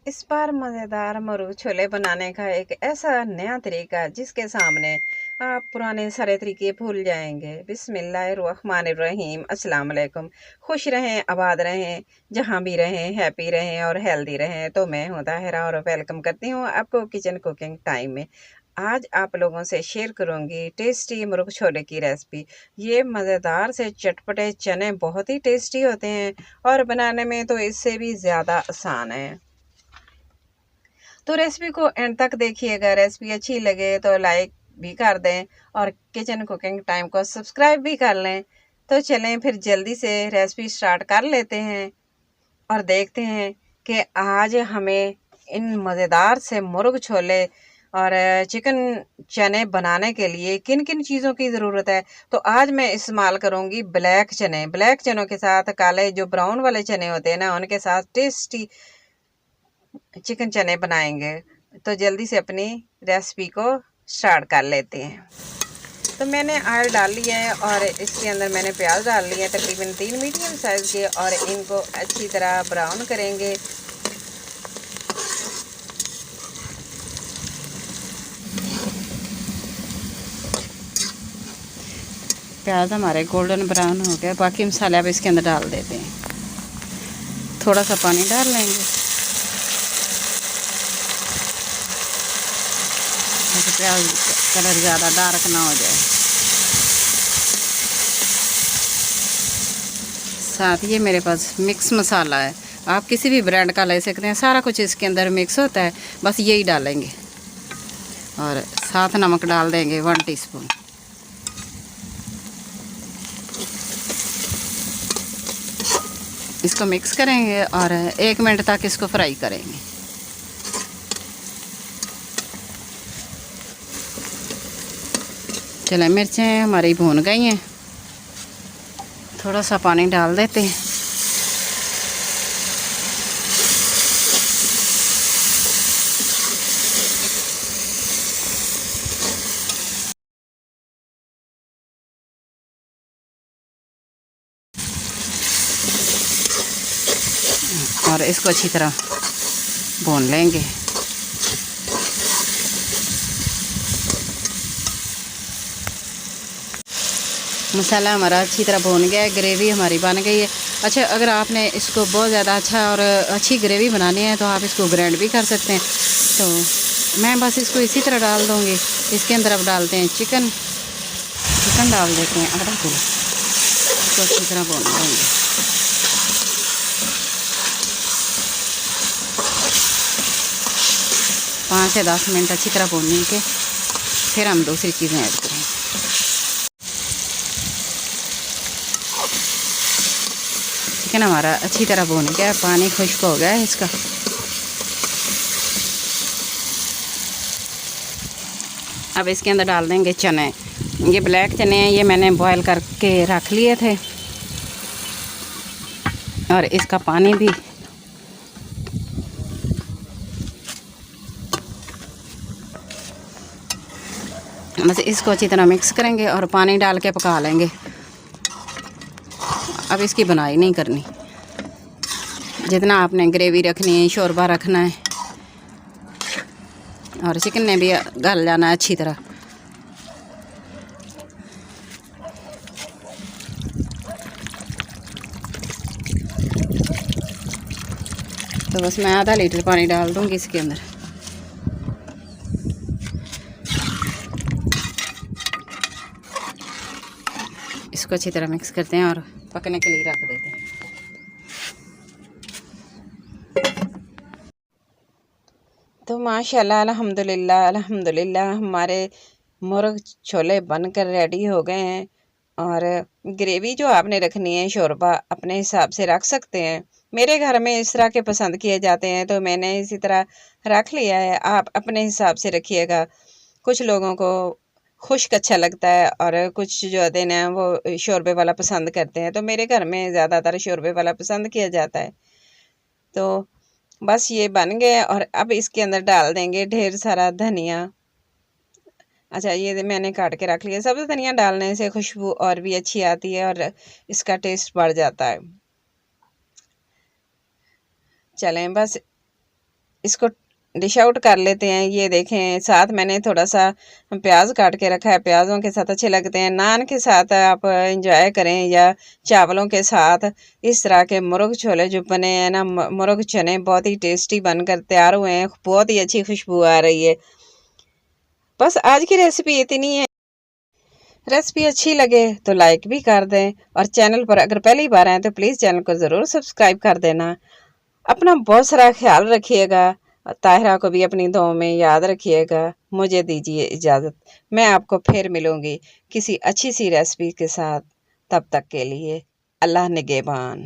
इस बार मज़ेदार मरूग छोले बनाने का एक ऐसा नया तरीका जिसके सामने आप पुराने सारे तरीके भूल जाएंगे। बिस्मिल्लाहिर्रहमानिर्रहीम। अस्सलाम वालेकुम। खुश रहें, आबाद रहें, जहाँ भी रहें, हैप्पी रहें और हेल्दी रहें। तो मैं हूँ ताहिरा और वेलकम करती हूँ आपको किचन कुकिंग टाइम में। आज आप लोगों से शेयर करूंगी टेस्टी मुर्ग छोले की रेसिपी। ये मज़ेदार से चटपटे चने बहुत ही टेस्टी होते हैं और बनाने में तो इससे भी ज़्यादा आसान है। तो रेसिपी को एंड तक देखिएगा। रेसिपी अच्छी लगे तो लाइक भी कर दें और किचन कुकिंग टाइम को सब्सक्राइब भी कर लें। तो चलें फिर जल्दी से रेसिपी स्टार्ट कर लेते हैं और देखते हैं कि आज हमें इन मज़ेदार से मुर्ग छोले और चिकन चने बनाने के लिए किन किन चीज़ों की ज़रूरत है। तो आज मैं इस्तेमाल करूँगी ब्लैक चने। ब्लैक चनों के साथ काले जो ब्राउन वाले चने होते हैं ना, उनके साथ टेस्टी चिकन चने बनाएंगे। तो जल्दी से अपनी रेसिपी को स्टार्ट कर लेते हैं। तो मैंने ऑयल डाल लिया है और इसके अंदर मैंने प्याज डाल लिया है, तकरीबन 3 मीडियम साइज़ के, और इनको अच्छी तरह ब्राउन करेंगे। प्याज हमारे गोल्डन ब्राउन हो गया। बाकी मसाले अब इसके अंदर डाल देते हैं। थोड़ा सा पानी डाल लेंगे ताकि प्याज कलर ज़्यादा डार्क ना हो जाए। साथ ये मेरे पास मिक्स मसाला है, आप किसी भी ब्रांड का ले सकते हैं। सारा कुछ इसके अंदर मिक्स होता है, बस यही डालेंगे। और साथ नमक डाल देंगे 1 टीस्पून। इसको मिक्स करेंगे और 1 मिनट तक इसको फ्राई करेंगे। चलें, मिर्चें हमारी भून गई हैं। थोड़ा सा पानी डाल देते हैं। और इसको अच्छी तरह भून लेंगे। मसाला हमारा अच्छी तरह भून गया है, ग्रेवी हमारी बन गई है। अच्छा, अगर आपने इसको बहुत ज़्यादा अच्छा और अच्छी ग्रेवी बनानी है तो आप इसको ग्राइंड भी कर सकते हैं। तो मैं बस इसको इसी तरह डाल दूँगी। इसके अंदर अब डालते हैं चिकन। चिकन डाल देते हैं आधा किलो। इसको अच्छी तरह भून लेंगे। पाँच से 10 मिनट अच्छी तरह भूनने के फिर हम दूसरी चीज़ें ऐड करेंगे। चिकन हमारा अच्छी तरह भून गया, पानी खुश्क हो गया है इसका। अब इसके अंदर डाल देंगे चने। ये ब्लैक चने हैं, ये मैंने बॉईल करके रख लिए थे। और इसका पानी भी बस इसको अच्छी तरह मिक्स करेंगे और पानी डाल के पका लेंगे। अब इसकी बनाई नहीं करनी। जितना आपने ग्रेवी रखनी है, शोरबा रखना है, और चिकन ने भी गल जाना है अच्छी तरह। तो बस मैं आधा लीटर पानी डाल दूँगी इसके अंदर। इसको अच्छी तरह मिक्स करते हैं और पकने के लिए रख देते हैं। तो माशाल्लाह अल्हम्दुलिल्लाह अल्हम्दुलिल्लाह हमारे मुर्ग छोले बनकर रेडी हो गए हैं। और ग्रेवी जो आपने रखनी है, शोरबा अपने हिसाब से रख सकते हैं। मेरे घर में इस तरह के पसंद किए जाते हैं तो मैंने इसी तरह रख लिया है। आप अपने हिसाब से रखिएगा। कुछ लोगों को खुश्क अच्छा लगता है और कुछ जो होते हैं ना वो शोरबे वाला पसंद करते हैं। तो मेरे घर में ज़्यादातर शोरबे वाला पसंद किया जाता है। तो बस ये बन गए और अब इसके अंदर डाल देंगे ढेर सारा धनिया। अच्छा, ये मैंने काट के रख लिया। सब्ज़ धनिया डालने से खुशबू और भी अच्छी आती है और इसका टेस्ट बढ़ जाता है। चलें, बस इसको डिश आउट कर लेते हैं। ये देखें, साथ मैंने थोड़ा सा प्याज काट के रखा है, प्याज़ों के साथ अच्छे लगते हैं। नान के साथ आप इंजॉय करें या चावलों के साथ। इस तरह के मुर्ग छोले जो बने हैं ना, मुर्ग चने बहुत ही टेस्टी बनकर तैयार हुए हैं, बहुत ही अच्छी खुशबू आ रही है। बस आज की रेसिपी इतनी है। रेसिपी अच्छी लगे तो लाइक भी कर दें, और चैनल पर अगर पहली बार आए तो प्लीज़ चैनल को ज़रूर सब्सक्राइब कर देना। अपना बहुत सारा ख्याल रखिएगा। ताहिरा को भी अपनी दुआओं में याद रखिएगा। मुझे दीजिए इजाज़त, मैं आपको फिर मिलूँगी किसी अच्छी सी रेसिपी के साथ। तब तक के लिए अल्लाह निगहबान।